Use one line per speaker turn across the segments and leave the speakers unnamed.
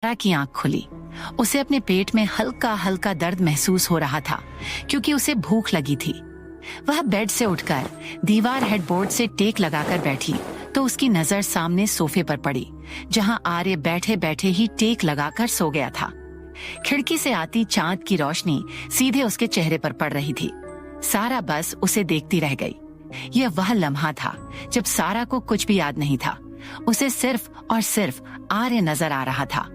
सारा की आंख खुली। उसे अपने पेट में हल्का हल्का दर्द महसूस हो रहा था क्योंकि उसे भूख लगी थी। वह बेड से उठकर दीवार हेडबोर्ड से टेक लगाकर बैठी तो उसकी नजर सामने सोफे पर पड़ी जहां आर्य बैठे बैठे ही टेक लगाकर सो गया था। खिड़की से आती चांद की रोशनी सीधे उसके चेहरे पर पड़ रही थी। सारा बस उसे देखती रह गई। यह वह लम्हा था जब सारा को कुछ भी याद नहीं था। उसे सिर्फ और सिर्फ आर्य नजर आ रहा था।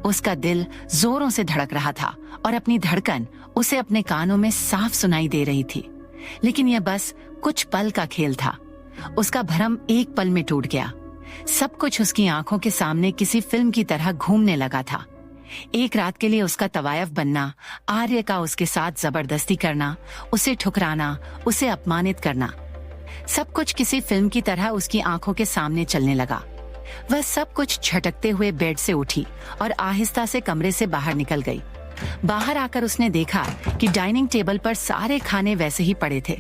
उसका दिल जोरों से धड़क रहा था और अपनी धड़कन उसे अपने कानों में साफ सुनाई दे रही थी। लेकिन यह बस कुछ पल का खेल था। उसका भ्रम एक पल में टूट गया। सब कुछ उसकी आंखों के सामने किसी फिल्म की तरह घूमने लगा था। एक रात के लिए उसका तवायफ बनना, आर्य का उसके साथ जबरदस्ती करना, उसे ठुकराना, उसे अपमानित करना, सब कुछ किसी फिल्म की तरह उसकी आंखों के सामने चलने लगा। वह सब कुछ झटकते हुए बेड से उठी और आहिस्ता से कमरे से बाहर निकल गई। बाहर आकर उसने देखा कि डाइनिंग टेबल पर सारे खाने वैसे ही पड़े थे।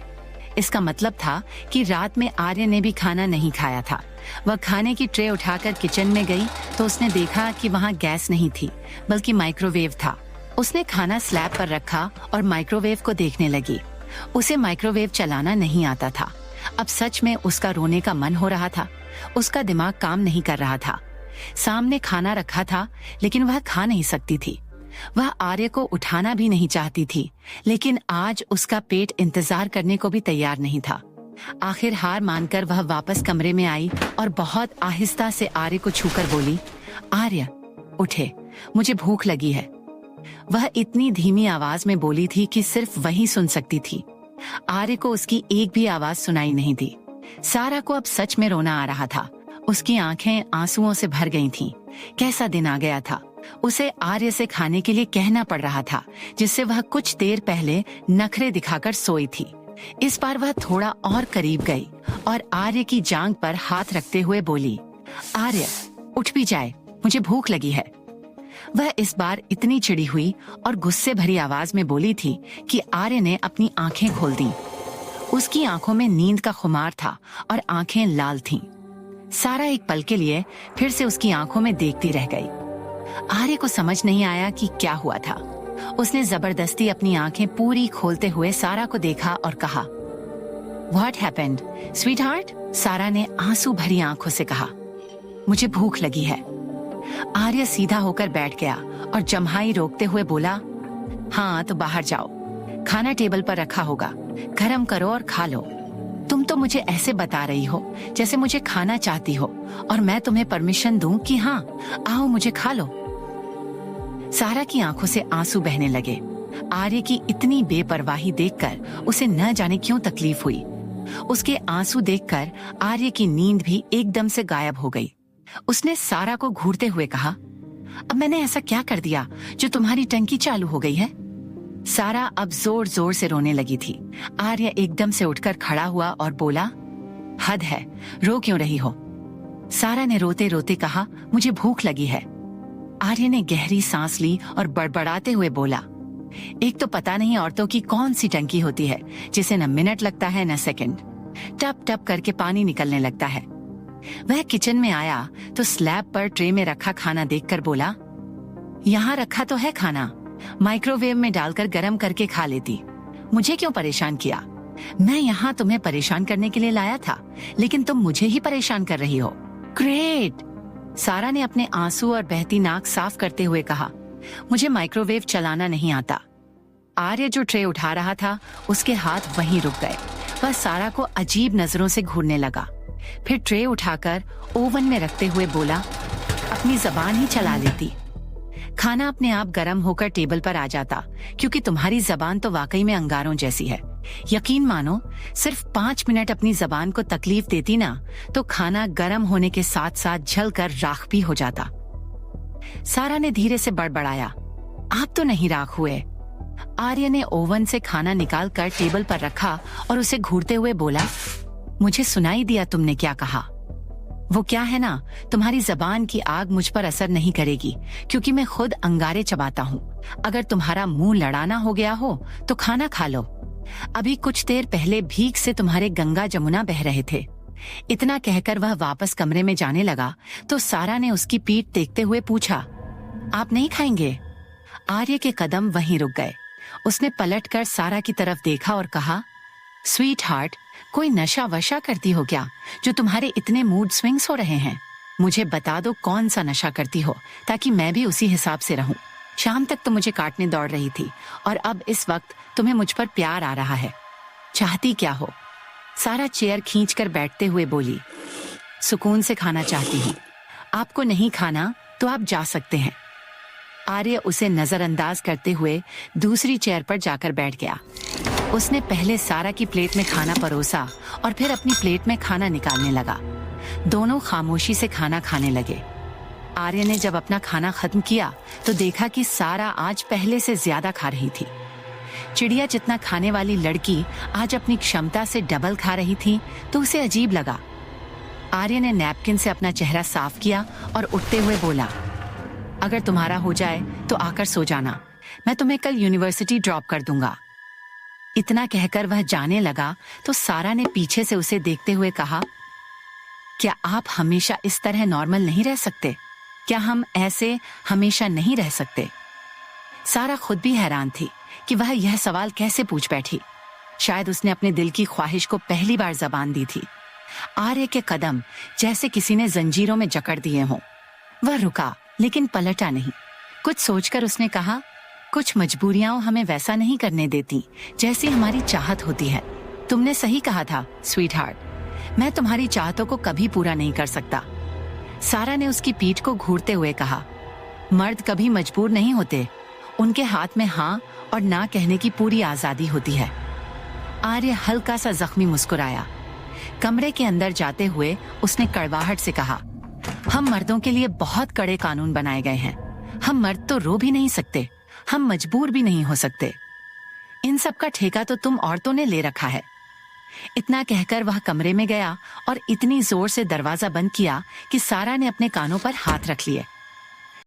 इसका मतलब था कि रात में आर्य ने भी खाना नहीं खाया था। वह खाने की ट्रे उठाकर किचन में गई तो उसने देखा कि वहाँ गैस नहीं थी बल्कि माइक्रोवेव था। उसने खाना स्लैब पर रखा और माइक्रोवेव को देखने लगी। उसे माइक्रोवेव चलाना नहीं आता था। अब सच में उसका रोने का मन हो रहा था। उसका दिमाग काम नहीं कर रहा था। सामने खाना रखा था लेकिन वह खा नहीं सकती थी। वह आर्य को उठाना भी नहीं चाहती थी, लेकिन आज उसका पेट इंतजार करने को भी तैयार नहीं था। आखिर हार मानकर वह वापस कमरे में आई और बहुत आहिस्ता से आर्य को छूकर बोली, आर्य उठे, मुझे भूख लगी है। वह इतनी धीमी आवाज में बोली थी कि सिर्फ वही सुन सकती थी। आर्य को उसकी एक भी आवाज सुनाई नहीं दी। सारा को अब सच में रोना आ रहा था। उसकी आंखें आंसुओं से भर गई थीं। कैसा दिन आ गया था। उसे आर्य से खाने के लिए कहना पड़ रहा था जिससे वह कुछ देर पहले नखरे दिखाकर सोई थी। इस बार वह थोड़ा और करीब गई और आर्य की जांघ पर हाथ रखते हुए बोली, आर्य उठ भी जाए, मुझे भूख लगी है। वह इस बार इतनी चिड़ी हुई और गुस्से भरी आवाज में बोली थी कि आर्य ने अपनी आंखें खोल दी। उसकी आंखों में नींद का खुमार था और आंखें लाल थीं। सारा एक पल के लिए फिर से उसकी आंखों में देखती रह गई। आर्य को समझ नहीं आया कि क्या हुआ था। उसने जबरदस्ती अपनी आंखें पूरी खोलते हुए सारा को देखा और कहा, What happened, sweetheart? सारा ने आंसू भरी आंखों से कहा, मुझे भूख लगी है। आर्य सीधा होकर बैठ गया और जम्हाई रोकते हुए बोला, हाँ तो बाहर जाओ, खाना टेबल पर रखा होगा, गरम करो और खा लो। तुम तो मुझे ऐसे बता रही हो जैसे मुझे खाना चाहती हो और मैं तुम्हें परमिशन दूं कि हाँ आओ मुझे खा लो। सारा की आंखों से आंसू बहने लगे। आर्य की इतनी बेपरवाही देखकर उसे न जाने क्यों तकलीफ हुई। उसके आंसू देखकर आर्य की नींद भी एकदम से गायब हो गई। उसने सारा को घूरते हुए कहा, अब मैंने ऐसा क्या कर दिया जो तुम्हारी टंकी चालू हो गई है? सारा अब जोर जोर से रोने लगी थी। आर्य एकदम से उठकर खड़ा हुआ और बोला, हद है, रो क्यों रही हो? सारा ने रोते रोते कहा, मुझे भूख लगी है। आर्य ने गहरी सांस ली और बड़बड़ाते हुए बोला, एक तो पता नहीं औरतों की कौन सी टंकी होती है जिसे न मिनट लगता है न सेकंड। टप टप करके पानी निकलने लगता है। वह किचन में आया तो स्लैब पर ट्रे में रखा खाना देखकर बोला, यहाँ रखा तो है खाना, माइक्रोवेव में डालकर गरम करके खा लेती। मुझे क्यों परेशान किया? मैं यहाँ तुम्हें परेशान करने के लिए लाया था, लेकिन तुम मुझे ही परेशान कर रही हो। ग्रेट! सारा ने अपने आंसू और बहती नाक साफ करते हुए कहा, मुझे माइक्रोवेव चलाना नहीं आता। आर्य जो ट्रे उठा रहा था उसके हाथ वहीं रुक गए। वह सारा को अजीब नजरों से घूरने लगा। फिर ट्रे उठाकर ओवन में रखते हुए बोला, अपनी जबान ही चला लेती। खाना अपने आप गर्म होकर टेबल पर आ जाता, क्योंकि तुम्हारी जबान तो वाकई में अंगारों जैसी है। यकीन मानो, सिर्फ 5 मिनट अपनी जबान को तकलीफ देती ना तो खाना गर्म होने के साथ साथ जलकर राख भी हो जाता। सारा ने धीरे से बड़बड़ाया, आप तो नहीं राख हुए। आर्य ने ओवन से खाना निकाल कर टेबल पर रखा और उसे घूरते हुए बोला, मुझे सुनाई दिया तुमने क्या कहा। वो क्या है ना, तुम्हारी जबान की आग मुझ पर असर नहीं करेगी क्योंकि मैं खुद अंगारे चबाता हूँ। अगर तुम्हारा मुंह लड़ाना हो गया हो तो खाना खा लो। अभी कुछ देर पहले भीख से तुम्हारे गंगा जमुना बह रहे थे। इतना कहकर वह वापस कमरे में जाने लगा तो सारा ने उसकी पीठ देखते हुए पूछा, आप नहीं खाएंगे? आर्य के कदम वहीं रुक गए। उसने पलटकर सारा की तरफ देखा और कहा, स्वीट हार्ट, कोई नशा वशा करती हो क्या जो तुम्हारे इतने मूड स्विंग्स हो रहे हैं? मुझे बता दो कौन सा नशा करती हो ताकि मैं भी उसी हिसाब से रहूं। शाम तक तो मुझे काटने दौड़ रही थी और अब इस वक्त तुम्हें मुझ पर प्यार आ रहा है। चाहती क्या हो? सारा चेयर खींचकर बैठते हुए बोली, सुकून से खाना चाहती हूँ। आपको नहीं खाना तो आप जा सकते हैं। आर्य उसे नजरअंदाज करते हुए दूसरी चेयर पर जाकर बैठ गया। उसने पहले सारा की प्लेट में खाना परोसा और फिर अपनी प्लेट में खाना निकालने लगा। दोनों खामोशी से खाना खाने लगे। आर्य ने जब अपना खाना खत्म किया तो देखा कि सारा आज पहले से ज्यादा खा रही थी। चिड़िया जितना खाने वाली लड़की आज अपनी क्षमता से डबल खा रही थी तो उसे अजीब लगा। आर्य ने नैपकिन से अपना चेहरा साफ किया और उठते हुए बोला, अगर तुम्हारा हो जाए तो आकर सो जाना, मैं तुम्हें कल यूनिवर्सिटी ड्रॉप कर दूंगा। इतना कहकर वह जाने लगा तो सारा ने पीछे से उसे देखते हुए कहा, क्या आप हमेशा इस तरह नॉर्मल नहीं रह सकते? क्या हम ऐसे हमेशा नहीं रह सकते? सारा खुद भी हैरान थी कि वह यह सवाल कैसे पूछ बैठी। शायद उसने अपने दिल की ख्वाहिश को पहली बार जबान दी थी। आर्य के कदम जैसे किसी ने जंजीरों में जकड़ दिए हों। वह रुका लेकिन पलटा नहीं। कुछ सोचकर उसने कहा, कुछ मजबूरियां हमें वैसा नहीं करने देती जैसी हमारी चाहत होती है। तुमने सही कहा था स्वीट हार्ट, मैं तुम्हारी चाहतों को कभी पूरा नहीं कर सकता। सारा ने उसकी पीठ को घूरते हुए कहा, मर्द कभी मजबूर नहीं होते, उनके हाथ में हाँ और ना कहने की पूरी आजादी होती है। आर्य हल्का सा जख्मी मुस्कुराया। कमरे के अंदर जाते हुए उसने कड़वाहट से कहा, हम मर्दों के लिए बहुत कड़े कानून बनाए गए हैं। हम मर्द तो रो भी नहीं सकते, हम मजबूर भी नहीं हो सकते। इन सब का ठेका तो तुम औरतों ने ले रखा है। इतना कहकर वह कमरे में गया और इतनी जोर से दरवाजा बंद किया कि सारा ने अपने कानों पर हाथ रख लिए।